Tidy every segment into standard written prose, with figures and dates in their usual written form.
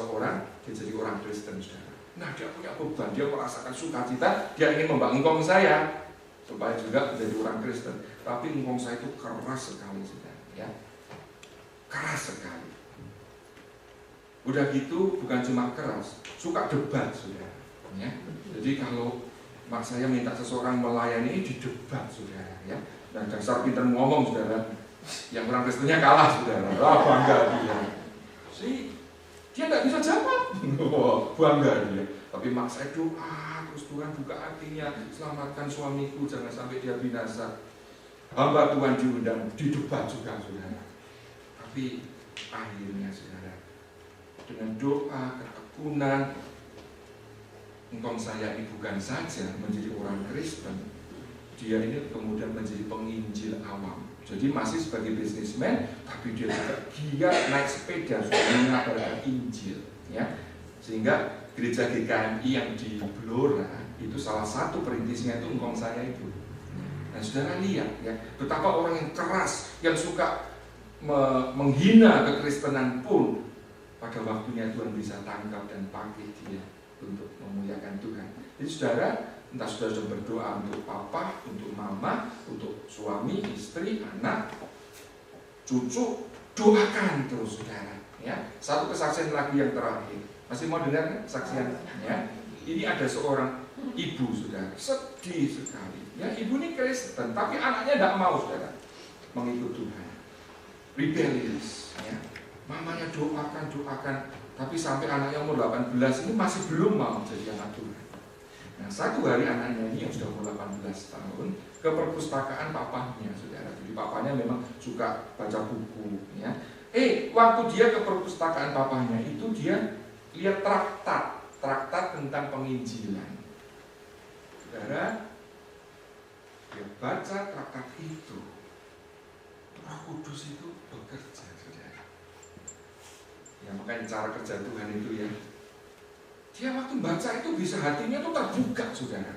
seseorang, dia jadi orang Kristen, saudara. Nah, dia punya beban, dia merasakan sukacita, dia ingin membangun engkong saya supaya juga menjadi orang Kristen. Tapi engkong saya itu keras sekali, saudara, ya. Keras sekali. Udah gitu bukan cuma keras, suka debat, saudara, ya. Jadi kalau mak saya minta seseorang melayani, didebat, saudara, ya. Dan dasar pintar ngomong, saudara, yang orang Kristennya kalah, saudara. Bangga dia. Dia nggak bisa jawab. Bangga dia. Tapi mak saya doa, terus Tuhan buka hatinya, selamatkan suamiku, jangan sampai dia binasa. Hamba Tuhan diundang, didebat juga, saudara. Tapi akhirnya, saudara, dengan doa, ketekunan, engkong saya ini bukan saja menjadi orang Kristen, dia ini kemudian menjadi penginjil awam. Jadi masih sebagai bisnismen, tapi dia juga giat naik sepeda sudah mengabarkan Injil, ya. Sehingga gereja GKMI yang di Blora itu salah satu perintisnya itu engkong saya itu. Nah, saudara lihat, ya, betapa orang yang keras, yang suka menghina kekristenan pun pada waktunya Tuhan bisa tangkap dan pakai dia untuk memuliakan Tuhan. Jadi saudara, entah saudara sudah berdoa untuk papa, untuk mama, untuk suami, istri, anak, cucu, doakan terus, saudara, ya. Satu kesaksian lagi yang terakhir. Masih mau dengar kesaksian? Ya. Ini ada seorang ibu, saudara, sedih sekali. Ya, ibu ini Kristen, tapi anaknya tidak mau, saudara, mengikut Tuhan. Rebellious, ya. Mamanya doakan, tapi sampai anaknya umur 18 ini masih belum mau jadi anak Tuhan. Nah, satu hari anaknya ini yang sudah umur 18 tahun ke perpustakaan papahnya, saudara. Jadi papahnya memang suka baca buku, ya. Waktu dia ke perpustakaan papahnya itu dia lihat traktat tentang penginjilan. Saudara, dia baca traktat itu, Roh Kudus itu bekerja, saudara. Ya, makanya cara kerja Tuhan itu, ya. Dia waktu baca itu bisa hatinya tuh terbuka, saudara.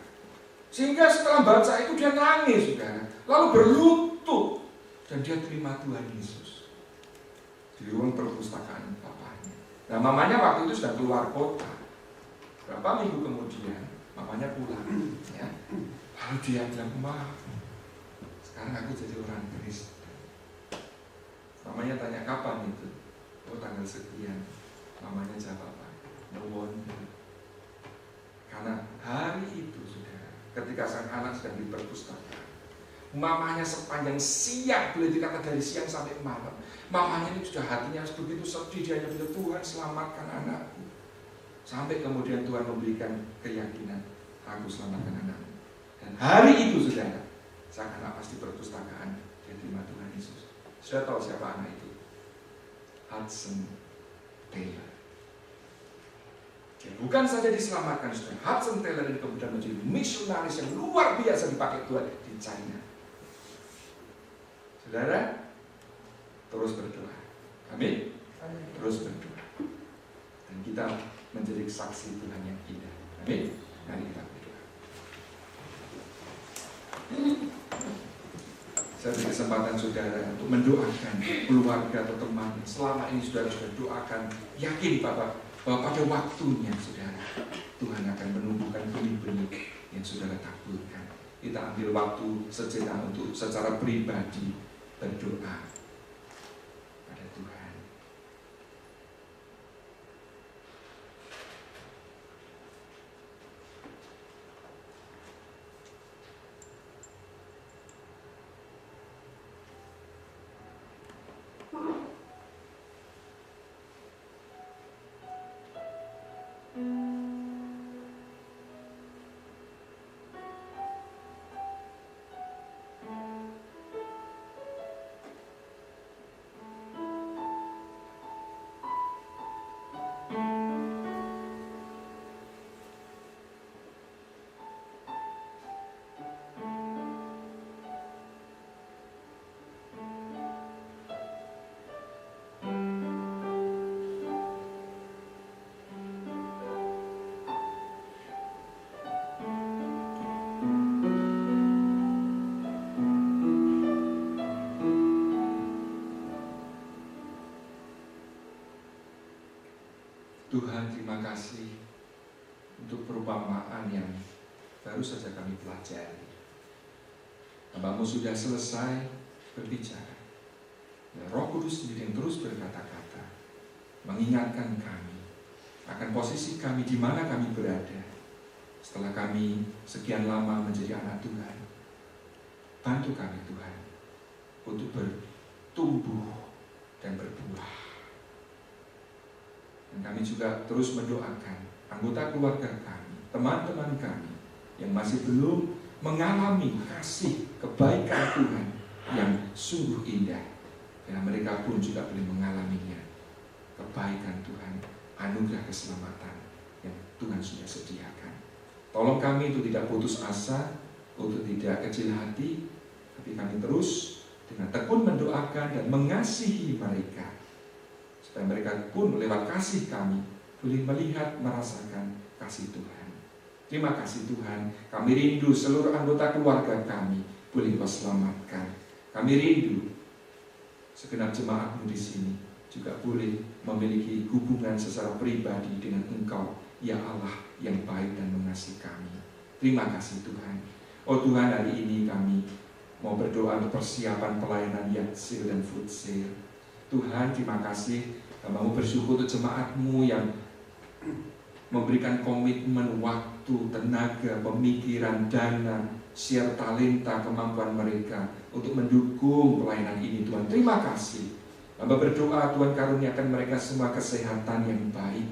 Sehingga setelah baca itu dia nangis, saudara. Lalu berlutut dan dia terima Tuhan Yesus di ruang perpustakaan papanya. Nah, mamanya waktu itu sudah keluar kota. Berapa minggu kemudian mamanya pulang, ya. Lalu dia bilang, "Ma, sekarang aku jadi orang Kristen." Mamanya tanya, "Kapan itu?" "Oh, tanggal sekian." Mamanya jawab, "No wonder." Karena hari itu, saudara, ketika sang anak sedang di perpustakaan, mamanya sepanjang siang, boleh dikata dari siang sampai malam, mamanya ini sudah hatinya begitu sedih, dia hanya bilang, "Tuhan, selamatkan anakku." Sampai kemudian Tuhan memberikan keyakinan, "Aku selamatkan anakmu." Dan hari itu, saudara, sang anak pasti perpustakaan, dia terima Tuhan Yesus. Sudah tahu siapa anak itu? Hudson Taylor. Bukan saja diselamatkan, saudara, Hudson Taylor ini kemudian menjadi misionaris yang luar biasa dipakai Tuhan di China. Saudara, terus berdoa. Amin. Terus berdoa. Dan kita menjadi saksi Tuhan yang indah. Amin. Mari kita berdoa. Saya beri kesempatan saudara untuk mendoakan keluarga atau teman. Selama ini saudara sudah doakan, yakin bahwa pada waktunya, saudara, Tuhan akan menumbuhkan benih-benih yang saudara taburkan. Kita ambil waktu sejenak untuk secara pribadi berdoa pada Tuhan. Tuhan, terima kasih untuk perumpamaan yang baru saja kami pelajari. Hamba-Mu sudah selesai berbicara. Dan Roh Kudus sendiri yang terus berkata-kata, mengingatkan kami akan posisi kami di mana kami berada setelah kami sekian lama menjadi anak Tuhan. Bantu kami Tuhan untuk bertumbuh dan berbuah. Dan kami juga terus mendoakan anggota keluarga kami, teman-teman kami yang masih belum mengalami kasih kebaikan Tuhan yang sungguh indah, karena mereka pun juga boleh mengalaminya. Kebaikan Tuhan, anugerah keselamatan yang Tuhan sudah sediakan. Tolong kami untuk tidak putus asa, untuk tidak kecil hati, tapi kami terus dengan tekun mendoakan dan mengasihi mereka, supaya mereka pun lewat kasih kami boleh melihat, merasakan kasih Tuhan. Terima kasih Tuhan, kami rindu seluruh anggota keluarga kami boleh Engkau selamatkan. Kami rindu segenap jemaat-Mu di sini juga boleh memiliki hubungan secara pribadi dengan Engkau, ya Allah yang baik dan mengasihi kami. Terima kasih Tuhan. Oh Tuhan, hari ini kami mau berdoa untuk persiapan pelayanan Yatsil dan Futsil. Tuhan, terima kasih, kami bersyukur untuk jemaat-Mu yang memberikan komitmen waktu, tenaga, pemikiran, dana, share talenta, kemampuan mereka untuk mendukung pelayanan ini Tuhan. Terima kasih. Hamba berdoa Tuhan karuniakan mereka semua kesehatan yang baik,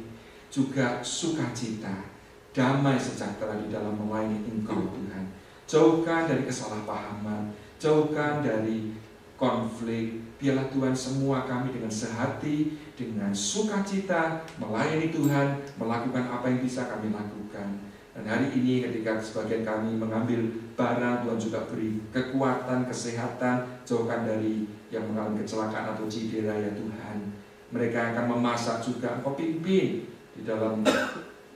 juga sukacita, damai sejahtera di dalam melayani Engkau Tuhan. Jauhkan dari kesalahpahaman, jauhkan dari konflik. Biarlah Tuhan semua kami dengan sehati, dengan sukacita melayani Tuhan, melakukan apa yang bisa kami lakukan. Dan hari ini ketika sebagian kami mengambil barang, Tuhan juga beri kekuatan, kesehatan, jauhkan dari yang mengalami kecelakaan atau cedera ya Tuhan. Mereka akan memasak juga, Engkau pimpin di dalam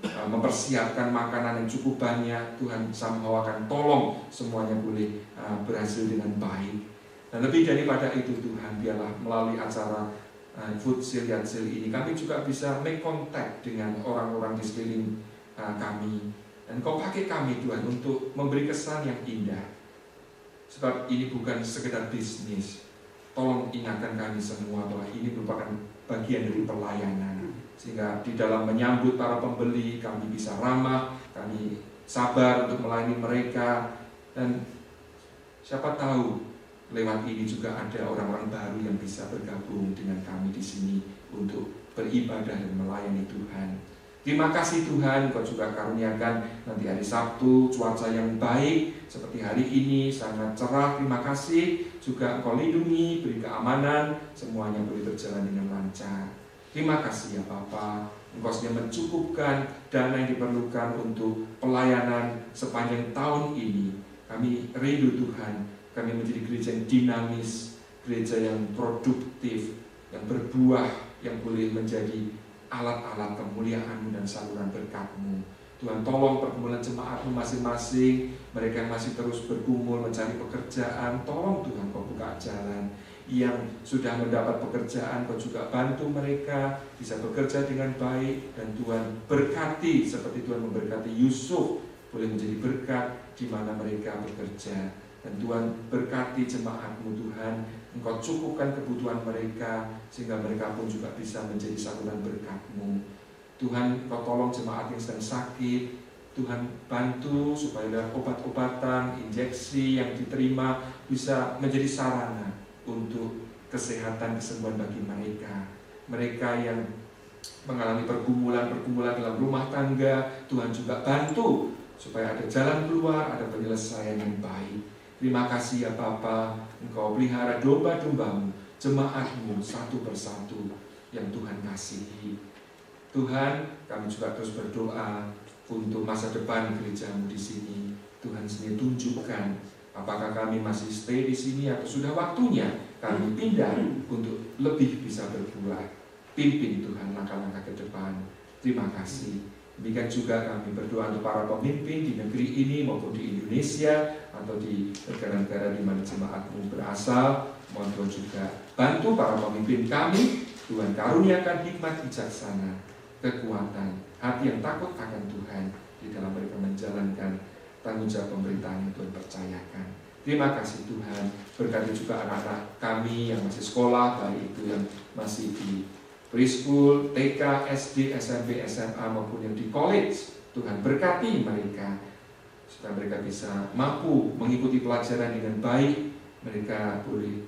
mempersiapkan makanan yang cukup banyak. Tuhan somehow akan tolong semuanya boleh berhasil dengan baik. Dan lebih daripada itu Tuhan, biarlah melalui acara Futsil Yatsil ini kami juga bisa make contact dengan orang-orang di sekeliling kami. Dan Kau pakai kami Tuhan untuk memberi kesan yang indah. Sebab ini bukan sekedar bisnis. Tolong ingatkan kami semua bahwa ini merupakan bagian dari pelayanan. Sehingga di dalam menyambut para pembeli kami bisa ramah, kami sabar untuk melayani mereka. Dan siapa tahu lewat ini juga ada orang-orang baru yang bisa bergabung dengan kami di sini untuk beribadah dan melayani Tuhan. Terima kasih Tuhan, Kau juga karuniakan nanti hari Sabtu cuaca yang baik seperti hari ini, sangat cerah. Terima kasih juga Engkau lindungi, beri keamanan, semuanya boleh berjalan dengan lancar. Terima kasih ya Bapa, Engkau sudah mencukupkan dana yang diperlukan untuk pelayanan sepanjang tahun ini. Kami rindu Tuhan, kami menjadi gereja yang dinamis, gereja yang produktif, yang berbuah, yang boleh menjadi alat-alat kemuliaan-Mu dan saluran berkat-Mu. Tuhan, tolong pergumulan jemaat-Mu masing-masing, mereka yang masih terus bergumul mencari pekerjaan, tolong Tuhan Kau buka jalan. Yang sudah mendapat pekerjaan, Kau juga bantu mereka bisa bekerja dengan baik. Dan Tuhan berkati seperti Tuhan memberkati Yusuf, boleh menjadi berkat di mana mereka bekerja. Dan Tuhan berkati jemaat-Mu Tuhan, Engkau cukupkan kebutuhan mereka sehingga mereka pun juga bisa menjadi saluran berkat-Mu. Tuhan, Engkau tolong jemaat yang sedang sakit, Tuhan bantu supaya obat-obatan, injeksi yang diterima bisa menjadi sarana untuk kesehatan, kesembuhan bagi mereka. Mereka yang mengalami pergumulan dalam rumah tangga, Tuhan juga bantu supaya ada jalan keluar, ada penyelesaian yang baik. Terima kasih ya Bapa, Engkau pelihara domba-domba-Mu, jemaat-Mu satu persatu yang Tuhan kasihi. Tuhan, kami juga terus berdoa untuk masa depan gereja-Mu di sini. Tuhan sendiri tunjukkan apakah kami masih stay di sini atau sudah waktunya kami pindah untuk lebih bisa berbuah. Pimpin Tuhan langkah-langkah ke depan. Terima kasih. Demikian juga kami berdoa untuk para pemimpin di negeri ini maupun di Indonesia atau di negara-negara di mana jemaat-Mu berasal. Mohon Tuhan juga bantu para pemimpin kami. Tuhan karuniakan hikmat bijaksana kekuatan, hati yang takut akan Tuhan di dalam mereka menjalankan tanggung jawab pemerintahan yang Tuhan percayakan. Terima kasih Tuhan, berkati juga anak-anak kami yang masih sekolah, baik itu yang masih di preschool, TK, SD, SMP, SMA maupun yang di college. Tuhan berkati mereka supaya mereka bisa mampu mengikuti pelajaran dengan baik. Mereka boleh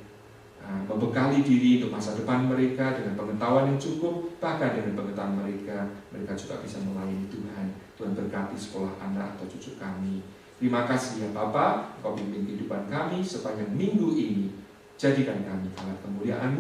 membekali diri untuk masa depan mereka dengan pengetahuan yang cukup. Bahkan dengan pengetahuan mereka juga bisa melayani Tuhan. Tuhan berkati sekolah anak atau cucu kami. Terima kasih ya Bapa, Kau pimpin kehidupan kami sepanjang minggu ini. Jadikan kami alat kemuliaan-Mu.